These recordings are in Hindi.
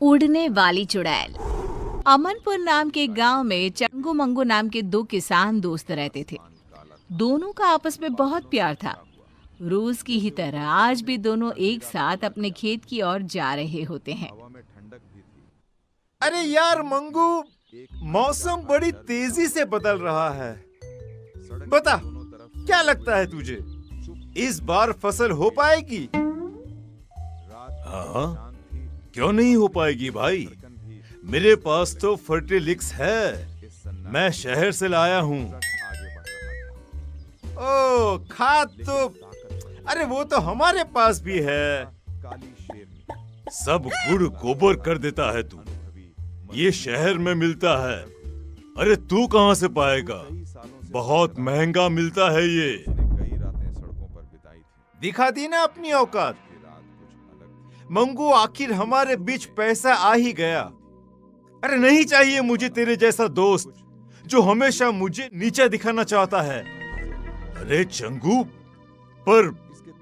उड़ने वाली चुड़ैल। अमनपुर नाम के गांव में चंगू मंगू नाम के दो किसान दोस्त रहते थे। दोनों का आपस में बहुत प्यार था। रोज की ही तरह आज भी दोनों एक साथ अपने खेत की ओर जा रहे होते हैं। अरे यार मंगू, मौसम बड़ी तेजी से बदल रहा है। बता, क्या लगता है तुझे, इस बार फसल हो पाएगी? हाँ, क्यों नहीं हो पाएगी भाई। मेरे पास तो फर्टिलिक्स है, मैं शहर से लाया हूँ। ओ, खाद तो, अरे वो तो हमारे पास भी है। सब गुड़ गोबर कर देता है तू, ये शहर में मिलता है। अरे तू कहाँ से पाएगा, बहुत महंगा मिलता है ये। दिखा दी ना अपनी औकात। मंगू, आखिर हमारे बीच पैसा आ ही गया। अरे नहीं चाहिए मुझे तेरे जैसा दोस्त जो हमेशा मुझे नीचा दिखाना चाहता है। अरे चंगू, पर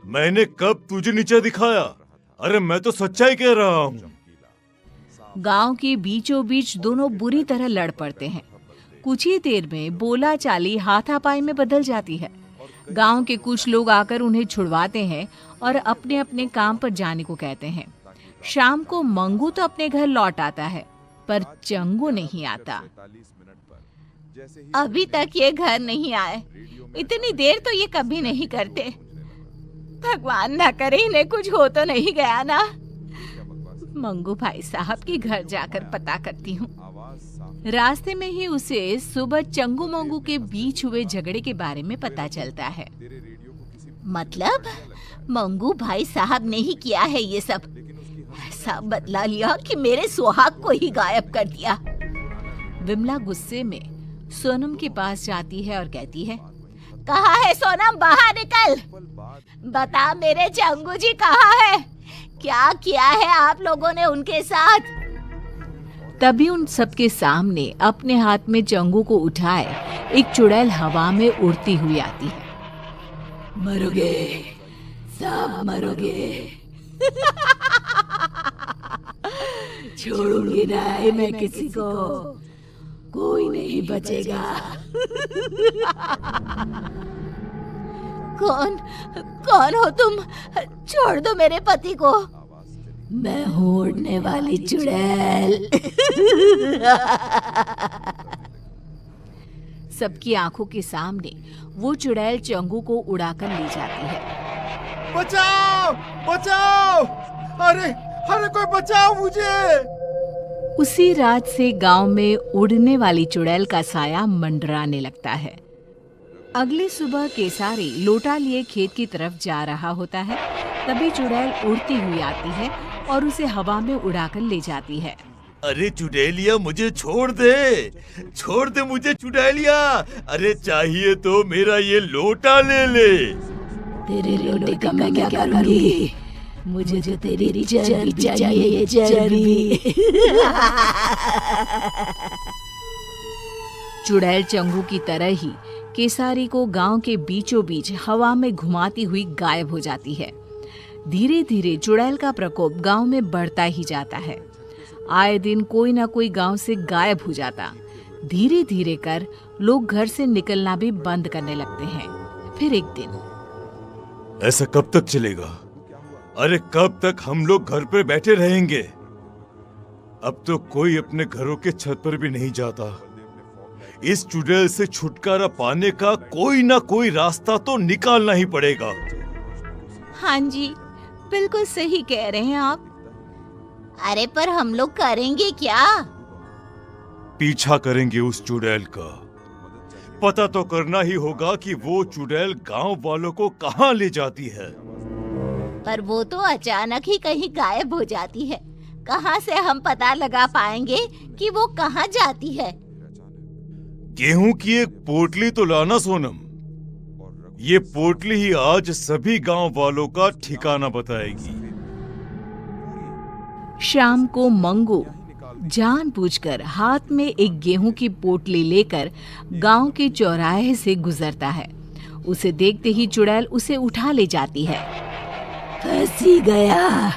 मैंने कब तुझे नीचा दिखाया? अरे मैं तो सच्चाई कह रहा हूँ। गांव के बीचों बीच दोनों बुरी तरह लड़ पड़ते हैं। कुछ ही देर में बोला चाली हाथापाई में बदल जाती है। गांव के कुछ लोग आकर उन्हें छुड़वाते हैं और अपने अपने काम पर जाने को कहते हैं। शाम को मंगू तो अपने घर लौट आता है, पर चंगू नहीं आता। अभी तक ये घर नहीं आए। इतनी देर तो ये कभी नहीं करते। भगवान ना करे इन्हें कुछ हो तो नहीं गया ना। मंगू भाई साहब के घर जाकर पता करती हूँ। रास्ते में ही उसे सुबह चंगू मंगू के बीच हुए झगड़े के बारे में पता चलता है। मतलब मंगू भाई साहब ने ही किया है ये सब। ऐसा बदला लिया कि मेरे सुहाग को ही गायब कर दिया। विमला गुस्से में सोनम के पास जाती है और कहती है, कहाँ है सोनम, बाहर निकल। बता मेरे चंगू जी कहाँ है? क्या किया है आप लोगों ने उनके साथ? तभी उन सबके सामने अपने हाथ में चंगू को उठाए एक चुड़ैल हवा में उड़ती हुई आती है। मरोगे, सब मरोगे। छोड़ूंगी नहीं मैं किसी को, कोई नहीं बचेगा। कौन हो तुम? छोड़ दो मेरे पति को। मैं हूँ उड़ने वाली चुड़ैल। सबकी आंखों के सामने वो चुड़ैल चंगू को उड़ाकर ले जाती है। बचाओ, बचाओ, अरे अरे कोई बचाओ मुझे। उसी रात से गांव में उड़ने वाली चुड़ैल का साया मंडराने लगता है। अगली सुबह केसारी लोटा लिए खेत की तरफ जा रहा होता है। तभी चुड़ैल उड़ती हुई आती है और उसे हवा में उड़ाकर ले जाती है। अरे चुड़ैलिया, मुझे छोड़ दे मुझे चुड़ैलिया। अरे चाहिए तो मेरा ये लोटा ले ले। तेरे लोटे का मैं क्या करूंगी? मुझे जो तेरी चर्बी चाहिए, चर्बी। चुड़ैल चंगू की तरह ही केसारी को गांव के बीचों बीच हवा में घुमाती हुई गायब हो जाती है। धीरे धीरे चुड़ैल का प्रकोप गांव में बढ़ता ही जाता है। आए दिन कोई ना कोई गांव से गायब हो जाता। धीरे धीरे कर लोग घर से निकलना भी बंद करने लगते हैं। फिर एक दिन, ऐसा कब तक चलेगा? अरे कब तक हम लोग घर पे बैठे रहेंगे? अब तो कोई अपने घरों के छत पर भी नहीं जाता। इस चुड़ैल से छुटकारा पाने का कोई ना कोई रास्ता तो निकालना ही पड़ेगा। हाँ जी, बिल्कुल सही कह रहे हैं आप। अरे पर हम लोग करेंगे क्या? पीछा करेंगे उस चुड़ैल का। पता तो करना ही होगा कि वो चुड़ैल गांव वालों को कहाँ ले जाती है। पर वो तो अचानक ही कहीं गायब हो जाती है। कहाँ से हम पता लगा पाएंगे कि वो कहाँ जाती है? गेहूं की एक पोटली तो लाना सोनम। ये पोटली ही आज सभी गांव वालों का ठिकाना बताएगी। शाम को मंगू जानबूझकर हाथ में एक गेहूं की पोटली लेकर गांव के चौराहे से गुजरता है। उसे देखते ही चुड़ैल उसे उठा ले जाती है। फंसी गया,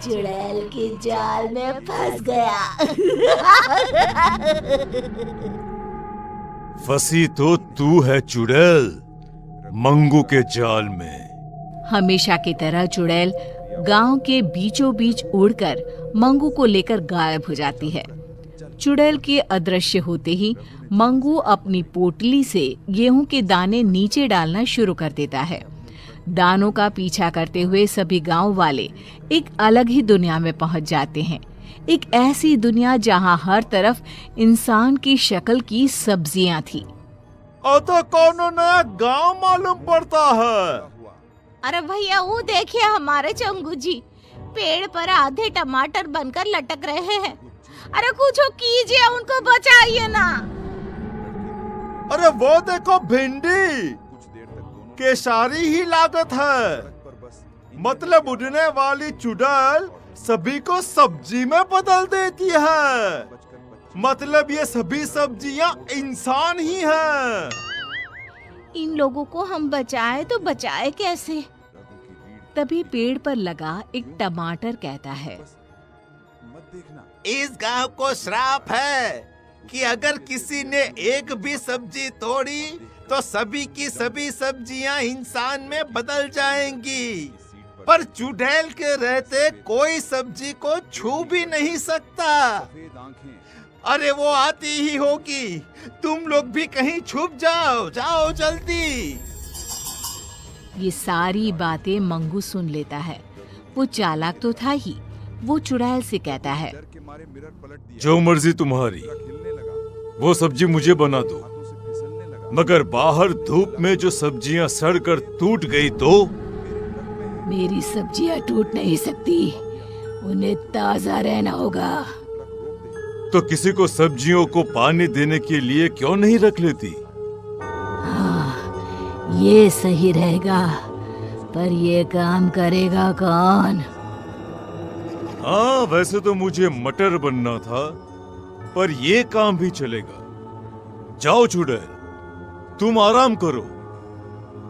चुड़ैल के जाल में फंस गया। फंसी तो तू है चुड़ैल, मंगू के जाल में। हमेशा की तरह चुड़ैल गांव के बीचों बीच उड़कर मंगू को लेकर गायब हो जाती है। चुड़ैल के अदृश्य होते ही मंगू अपनी पोटली से गेहूं के दाने नीचे डालना शुरू कर देता है। दानों का पीछा करते हुए सभी गांव वाले एक अलग ही दुनिया में पहुंच जाते हैं। एक ऐसी दुनिया जहां हर तरफ इंसान की शक्ल की सब्जियां थी। तो कौन नया गांव मालूम पड़ता है। अरे भैया वो देखिए हमारे चंगू जी पेड़ पर आधे टमाटर बनकर लटक रहे हैं। अरे कुछ कीजिए, उनको बचाइए ना। अरे वो देखो भिंडी, केसारी ही लागत है। मतलब उड़ने वाली चुड़ैल सभी को सब्जी में बदल देती है। मतलब ये सभी सब्जियां इंसान ही हैं। इन लोगों को हम बचाए तो बचाए कैसे? तभी पेड़ पर लगा एक टमाटर कहता है, इस गांव को श्राप है कि अगर किसी ने एक भी सब्जी तोड़ी तो सभी की सभी सब्जियां इंसान में बदल जाएंगी। पर चुड़ैल के रहते कोई सब्जी को छू भी नहीं सकता। अरे वो आती ही होगी, तुम लोग भी कहीं छुप जाओ, जाओ जल्दी। ये सारी बातें मंगू सुन लेता है। वो चालाक तो था ही। वो चुड़ैल से कहता है, जो मर्जी तुम्हारी, वो सब्जी मुझे बना दो, मगर बाहर धूप में जो सब्जियां सड़कर टूट गई तो? मेरी सब्जियां टूट नहीं सकती, उन्हें ताजा रहना होगा। तो किसी को सब्जियों को पानी देने के लिए क्यों नहीं रख लेती? हाँ, ये सही रहेगा, पर ये काम करेगा कौन? हाँ, वैसे तो मुझे मटर बनना था, पर ये काम भी चलेगा। जाओ चुड़ैल, तुम आराम करो,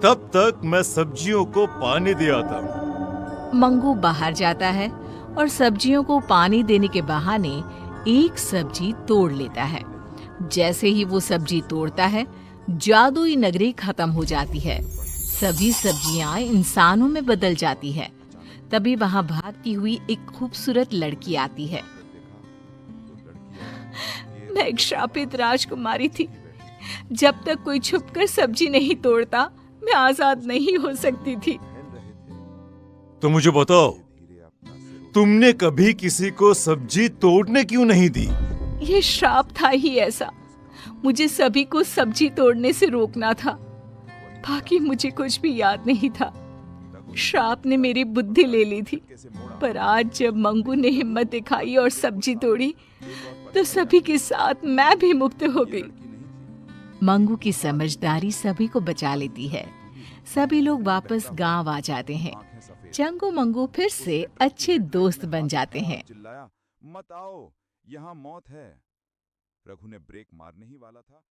तब तक मैं सब्जियों को पानी दे आता हूँ। मंगू बाहर जाता है और सब्जियों को पानी देने के बहाने एक सब्जी तोड़ लेता है। जैसे ही वो सब्जी तोड़ता है, जादुई नगरी खत्म हो जाती है। सभी सब्जियां इंसानों में बदल जाती है। तभी वहां भागती हुई एक खूबसूरत लड़की आती है। मैं एक श्रापित राजकुमारी थी। जब तक कोई छुपकर सब्जी नहीं तोड़ता, मैं आजाद नहीं हो सकती थी। तो मुझे बताओ, तुमने कभी किसी को सब्जी तोड़ने क्यों नहीं दी? ये श्राप था ही ऐसा। मुझे सभी को सब्जी तोड़ने से रोकना था। बाकी मुझे कुछ भी याद नहीं था। श्राप ने मेरी बुद्धि ले ली थी। पर आज जब मंगू ने हिम्मत दिखाई और सब्जी तोड़ी, तो सभी के साथ मैं भी मुक्त हो गई। मंगू की समझदारी सभी को बचा लेती है। सभी लोग वापस गांव आ जाते हैं। चंगू मंगू फिर से अच्छे दोस्त बन जाते हैं। चिल्लाया, मत आओ, यहाँ मौत है। रघु ने ब्रेक मारने ही वाला था